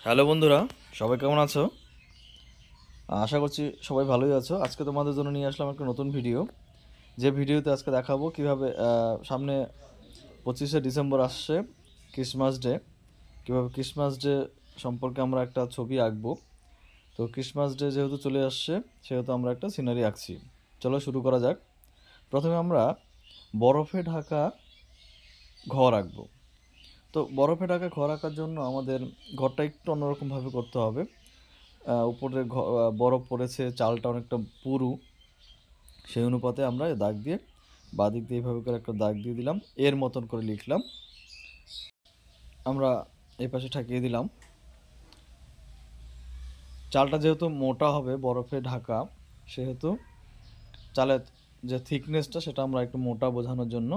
Hello বন্ধুরা, সবাই কেমন আছো? আশা করছি সবাই ভালোই আছো। আজকে তোমাদের জন্য নিয়ে আসলাম একটা নতুন ভিডিও। যে ভিডিওতে আজকে দেখাবো কিভাবে সামনে 25শে ডিসেম্বর আসছে, ক্রিসমাস ডে। কীভাবে ক্রিসমাস ডে সম্পর্কে আমরা একটা ছবি আঁকবো। তো ক্রিসমাস ডে যেহেতু চলে আসছে, সেহেতু আমরা একটা সিনারি আঁকছি। চলো শুরু করা যাক। প্রথমে আমরা বরফে ঢাকা ঘর আঁকবো। তো বরফে ঢাকা ঘর আঁকার জন্য আমাদের ঘরটা একটু অন্যরকমভাবে করতে হবে। উপরে বরফ পড়েছে, চালটা অনেকটা পুরু, সেই অনুপাতে আমরা দাগ দিয়ে বাদিক দিয়ে এইভাবে করে একটা দাগ দিয়ে দিলাম, এর মতন করে লিখলাম। আমরা এই পাশে ঠাকিয়ে দিলাম। চালটা যেহেতু মোটা হবে, বরফে ঢাকা, সেহেতু চালের যে থিকনেসটা সেটা আমরা একটু মোটা বোঝানোর জন্য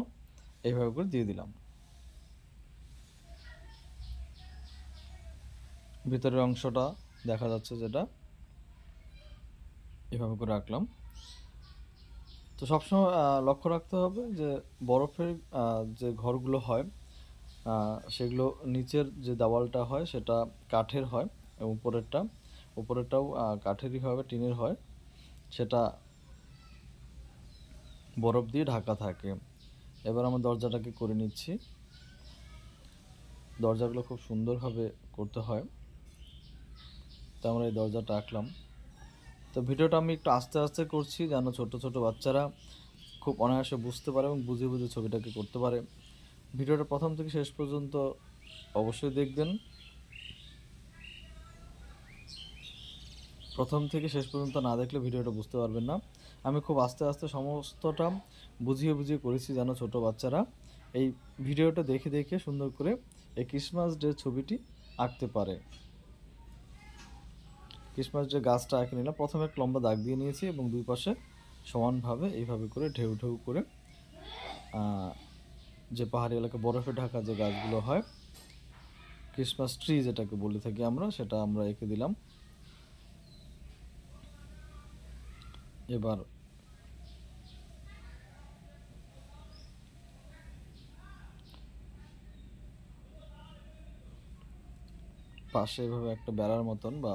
এইভাবে করে দিয়ে দিলাম। ভিতরের অংশটা দেখা যাচ্ছে, যেটা এভাবে করে রাখলাম। তো সবসময় লক্ষ্য রাখতে হবে যে বরফের যে ঘরগুলো হয়, সেগুলো নিচের যে দেওয়ালটা হয় সেটা কাঠের হয়, এবং উপরেরটাও কাঠেরই হবে, টিনের হয়, সেটা বরফ দিয়ে ঢাকা থাকে। এবার আমরা দরজাটাকে করে নিচ্ছি। দরজাগুলো খুব সুন্দরভাবে করতে হয়, তো আমরা এই দরজাটা আঁকলাম। তো ভিডিওটা আমি একটু আস্তে আস্তে করছি, যেন ছোট ছোট বাচ্চারা খুব অনায়াসে বুঝতে পারে এবং বুঝে বুঝে ছবিটাকে করতে পারে। ভিডিওটা প্রথম থেকে শেষ পর্যন্ত অবশ্যই দেখবেন। প্রথম থেকে শেষ পর্যন্ত না দেখলে ভিডিওটা বুঝতে পারবেন না। আমি খুব আস্তে আস্তে সমস্তটা বুঝিয়ে বুঝিয়ে করেছি, যেন ছোট বাচ্চারা এই ভিডিওটা দেখে দেখে সুন্দর করে এই ক্রিসমাস ডে ছবিটি আঁকতে পারে। ক্রিসমাস ডে গাছটা আঁকে নিলাম। প্রথমে এক লম্বা দাগ দিয়ে নিয়েছি এবং দুই পাশে সমানভাবে এইভাবে করে ঢেউ ঢেউ করে যে পাহাড়ি এলাকা বরফে ঢাকা যে গাছগুলো হয়, ক্রিসমাস ট্রি যেটাকে বলে থাকি আমরা, সেটা আমরা এঁকে দিলাম। এবার পাশে এভাবে একটা বেড়ার মতন বা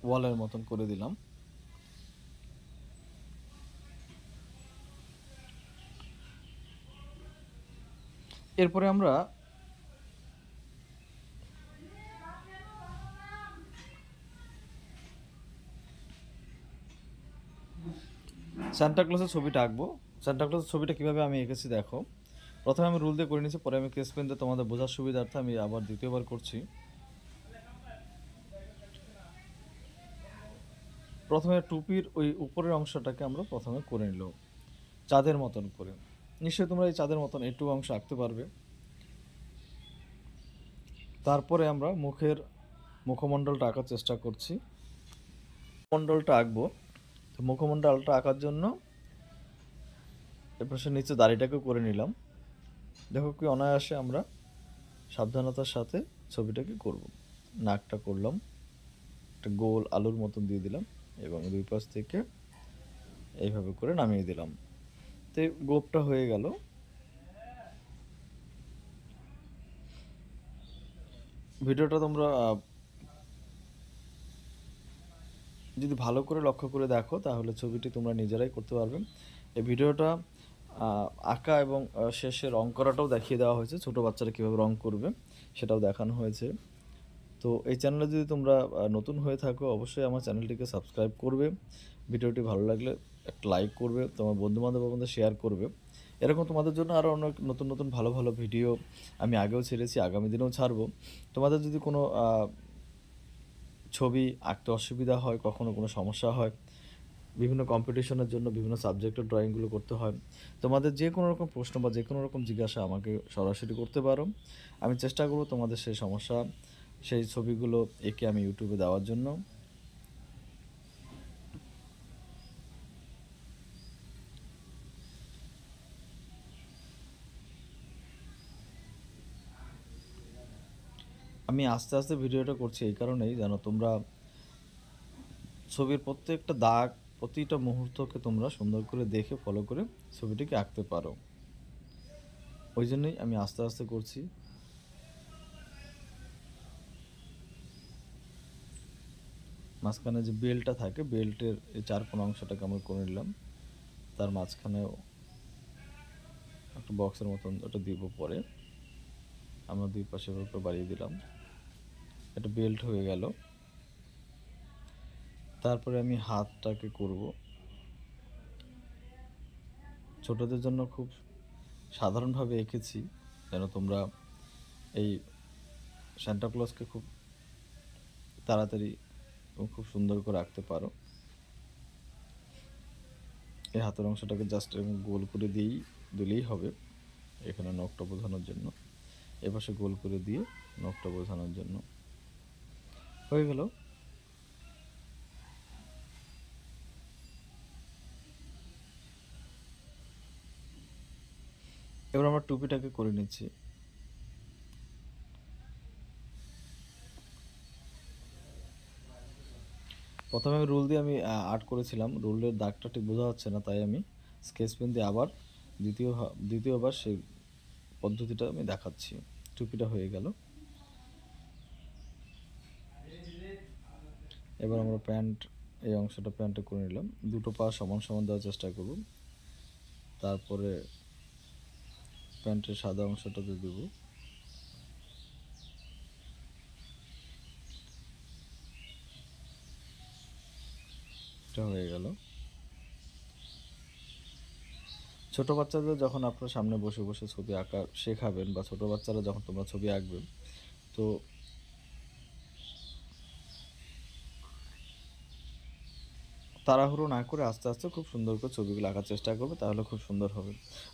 ওয়ালের মতন করে দিলাম। এরপরে আমরা সান্টাক্লজের ছবিটা আঁকবো। সান্টাক্লজের ছবিটা কীভাবে আমি এঁকেছি দেখো। প্রথমে আমি রুল দিয়ে করে নিয়েছি, পরে আমি স্কেচ পেন দিয়ে তোমাদের বোঝার সুবিধার্থে আমি আবার দ্বিতীয়বার করছি। প্রথমে টুপির ওই উপরের অংশটাকে আমরা প্রথমে করে নিল চাঁদের মতন করে। নিশ্চয়ই তোমরা এই চাঁদের মতন একটু অংশ আঁকতে পারবে। তারপরে আমরা মুখমণ্ডলটা আঁকার চেষ্টা করছি। মণ্ডলটা আঁকবো। তো মুখমণ্ডলটা আঁকার জন্য এরপর সে নিচে দাড়িটাকেও করে নিলাম। দেখো কি অনায়াসে আমরা সাবধানতার সাথে ছবিটাকে করব। নাকটা করলাম, একটা গোল আলুর মতন দিয়ে দিলাম এবং দুই পাশ থেকে এইভাবে করে নামিয়ে দিলাম। তো গোপটা হয়ে গেল। ভিডিওটা তোমরা যদি ভালো করে লক্ষ্য করে দেখো, তাহলে ছবিটি তোমরা নিজেরাই করতে পারবে। এই ভিডিওটা আঁকা এবং শেষে রং করাটাও দেখিয়ে দেওয়া হয়েছে, ছোট বাচ্চারা কীভাবে রং করবে সেটাও দেখানো হয়েছে। তো এই চ্যানেলে যদি তোমরা নতুন হয়ে থাকো, অবশ্যই আমার চ্যানেলটিকে সাবস্ক্রাইব করবে। ভিডিওটি ভালো লাগলে একটা লাইক করবে, তোমার বন্ধুবান্ধবের মধ্যে শেয়ার করবে। এরকম তোমাদের জন্য আরও অনেক নতুন নতুন ভালো ভালো ভিডিও আমি আগেও ছেড়েছি, আগামী দিনেও ছাড়বো। তোমাদের যদি কোনো ছবি আঁকতে অসুবিধা হয়, কখনো কোনো সমস্যা হয়, বিভিন্ন কম্পিটিশনের জন্য বিভিন্ন সাবজেক্টের ড্রয়িংগুলো করতে হয়, তোমাদের যে কোনো রকম প্রশ্ন বা যে কোনো রকম জিজ্ঞাসা আমাকে সরাসরি করতে পারো। আমি চেষ্টা করব তোমাদের সেই সমস্যা, সেই ছবিগুলো এঁকে আমি ইউটিউবে দেওয়ার জন্য। আমি আস্তে আস্তে ভিডিওটা করছি এই কারণেই, যেন তোমরা ছবির প্রত্যেকটা দাগ, প্রতিটা মুহূর্তকে তোমরা সুন্দর করে দেখে ফলো করে ছবিটিকে আঁকতে পারো। ওই জন্যই আমি আস্তে আস্তে করছি। মাঝখানে যে বেল্টটা থাকে, বেল্টের এই 4 কোণ অংশটাকে আমরা করে নিলাম। তার মাঝখানেও একটা বক্সের মতন ওটা দিব, পরে আমরা দুই পাশে এভাবে করে বাড়িয়ে দিলাম, এটা বেল্ট হয়ে গেল। তারপরে আমি হাতটাকে করব। ছোটদের জন্য খুব সাধারণভাবে এঁকেছি যেন তোমরা এই সান্টা ক্লজকে খুব তাড়াতাড়ি এবং খুব সুন্দর করে আঁকতে পারো। এই হাতের অংশটাকে জাস্ট গোল করে দিলেই হবে, এখানে নখটা বোঝানোর জন্য। এপাশে গোল করে দিয়ে নখটা বোঝানোর জন্য হয়ে গেল। এবার আমরা টুপিটাকে করে নিচ্ছি। প্রথমে আমি রুল দিয়ে আর্ট করেছিলাম, রুলের দাগটা ঠিক বোঝা যাচ্ছে না, তাই আমি স্কেচ পেন দিয়ে আবার দ্বিতীয়বার সেই পদ্ধতিটা আমি দেখাচ্ছি। টুপিটা হয়ে গেল। এবার আমরা এই অংশটা প্যান্টে করে নিলাম। দুটো পা সমান সমান দেওয়ার চেষ্টা করব। তারপরে প্যান্টের সাদা অংশটাতে দেব। এটা হয়ে গেল। ছোট বাচ্চাদের যখন আপনার সামনে বসে বসে ছবি আঁকা শেখাবেন, বা ছোট বাচ্চারা যখন তোমরা ছবি আঁকবে, তো তাড়াহুড়ো না করে আস্তে আস্তে খুব সুন্দর করে ছবিগুলো আঁকার চেষ্টা করবে, তাহলে খুব সুন্দর হবে।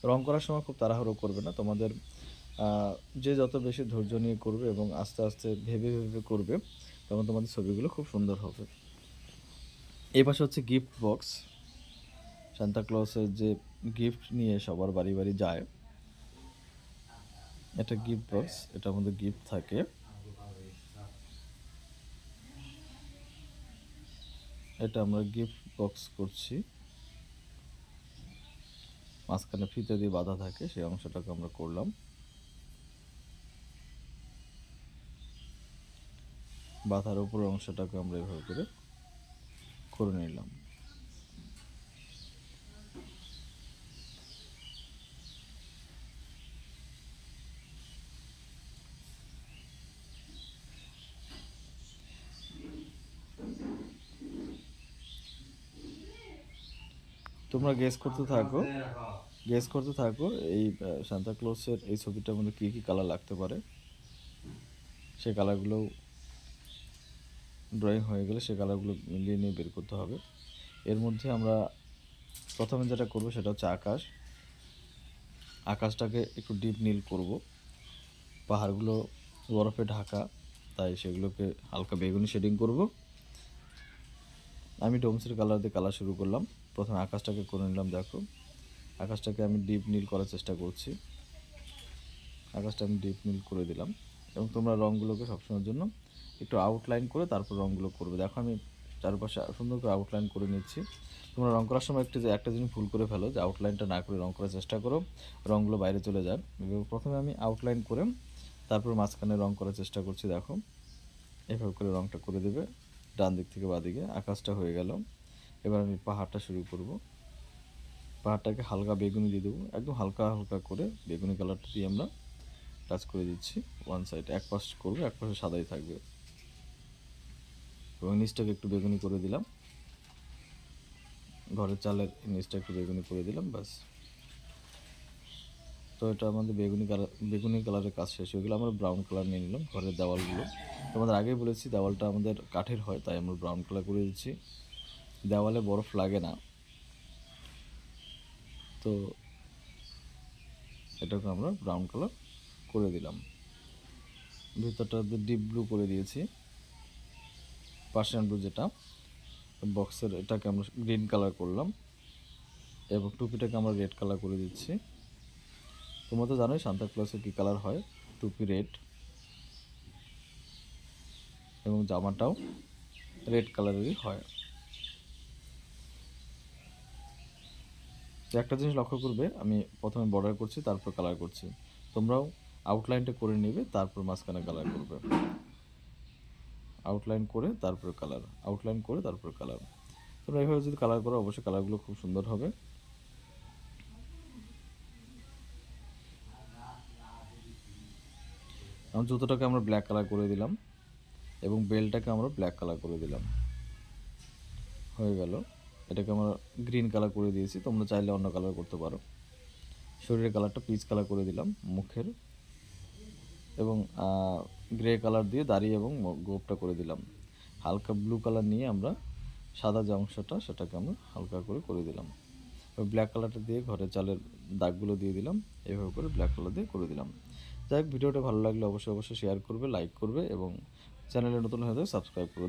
রং করার সময় খুব তাড়াহুড়ো করবে না। তোমাদের যে যত বেশি ধৈর্য নিয়ে করবে এবং আস্তে আস্তে ভেবে ভেবে করবে, তখন তোমাদের ছবিগুলো খুব সুন্দর হবে। এই পাশে হচ্ছে গিফট বক্স। সান্তা ক্লজের যে গিফট নিয়ে সবার বাড়ি বাড়ি যায়, এটা গিফট বক্স, এটার মধ্যে গিফট থাকে। এটা আমরা গিফট বক্স করছি। মাঝখানে ফিতে দিয়ে বাঁধা থাকে, সেই অংশটাকে আমরা করলাম। বাঁধার উপরের অংশটাকে আমরা এভাবে করে নিলাম। তোমরা গেস করতে থাকো এই সান্তা ক্লজের এই ছবিটার মধ্যে কী কী কালার লাগতে পারে। সেই কালারগুলো ড্রয়িং হয়ে গেলে সেই কালারগুলো মিলিয়ে নিয়ে বের করতে হবে। এর মধ্যে আমরা প্রথমে যেটা করব সেটা হচ্ছে আকাশটাকে একটু ডিপ নীল করব। পাহাড়গুলো বরফে ঢাকা, তাই সেগুলোকে হালকা বেগুনি শেডিং করব। আমি ডোমসের কালার দিয়ে কালার শুরু করলাম। প্রথমে আকাশটাকে করে নিলাম। দেখো, আকাশটাকে আমি ডিপ নীল করার চেষ্টা করছি। আকাশটা আমি ডিপ নীল করে দিলাম, এবং তোমরা রঙগুলোকে সবসময়ের জন্য একটু আউটলাইন করে তারপর রঙগুলো করবে। দেখো, আমি চারপাশে সুন্দর করে আউটলাইন করে নিচ্ছি। তোমরা রং করার সময় একটা জিনিস ভুল করে ফেলো, যে আউটলাইনটা না করে রং করার চেষ্টা করো, রঙগুলো বাইরে চলে যায়। প্রথমে আমি আউটলাইন করে তারপর মাঝখানে রং করার চেষ্টা করছি। দেখো, এভাবে করে রংটা করে দেবে ডান দিক থেকে বাঁ দিকে। আকাশটা হয়ে গেল। এবার আমি পাহাড়টা শুরু করব। পাহাড়টাকে হালকা বেগুনি দিয়ে দেবো, একদম হালকা হালকা করে বেগুনি কালারটা দিয়ে আমরা টাচ করে দিচ্ছি। ওয়ান সাইড, এক পাশ করবো, এক পাশে সাদাই থাকবে, এবং নিচটাকে একটু বেগুনি করে দিলাম। ঘরের চালের নিচটা একটু বেগুনি করে দিলাম, ব্যাস। তো এটা আমাদের বেগুনি কালারের কাজ শেষ হয়ে গেলো। আমরা ব্রাউন কালার নিয়ে নিলাম। ঘরের দেওয়ালগুলো তোমাদের আগেই বলেছি, দেওয়ালটা আমাদের কাঠের হয়, তাই আমরা ব্রাউন কালার করে দিচ্ছি। দেওয়ালে বরফ লাগে না, তো এটাকে আমরা ব্রাউন কালার করে দিলাম। ভিতরটাতে ডিপ ব্লু করে দিয়েছি, পার্সিয়ান ব্লু যেটা বক্সের, এটাকে আমরা গ্রিন কালার করলাম, এবং টুপিটাকে আমরা রেড কালার করে দিচ্ছি। তোমরা তো জানোই সান্তা ক্লজের কী কালার হয়, টুপি রেড, এবং জামাটাও রেড কালারেরই হয়। তো একটা জিনিস লক্ষ্য করবে, আমি প্রথমে বর্ডার করছি, তারপর কালার করছি। তোমরাও আউটলাইনটা করে নেবে, তারপর মাঝখানে কালার করবে। আউটলাইন করে তারপরে কালার, আউটলাইন করে তারপরে কালার। তোমরা এইভাবে যদি কালার করো অবশ্যই কালারগুলো খুব সুন্দর হবে। এখন জুতোটাকে আমরা ব্ল্যাক কালার করে দিলাম এবং বেলটাকে আমরা ব্ল্যাক কালার করে দিলাম, হয়ে গেল। এটাকে আমরা গ্রিন কালার করে দিয়েছি, তোমরা চাইলে অন্য কালার করতে পারো। শরীরের কালারটা পিচ কালার করে দিলাম মুখের, এবং গ্রে কালার দিয়ে দাড়ি এবং গোপটা করে দিলাম। হালকা ব্লু কালার নিয়ে আমরা সাদা যে অংশটা সেটাকে আমরা হালকা করে করে দিলাম। এবার ব্ল্যাক কালারটা দিয়ে ঘরের চালের দাগগুলো দিয়ে দিলাম, এভাবে করে ব্ল্যাক কালার দিয়ে করে দিলাম। যাই হোক, ভিডিওটা ভালো লাগলে অবশ্যই শেয়ার করবে, লাইক করবে এবং চ্যানেলে নতুন হয়ে সাবস্ক্রাইব করবে।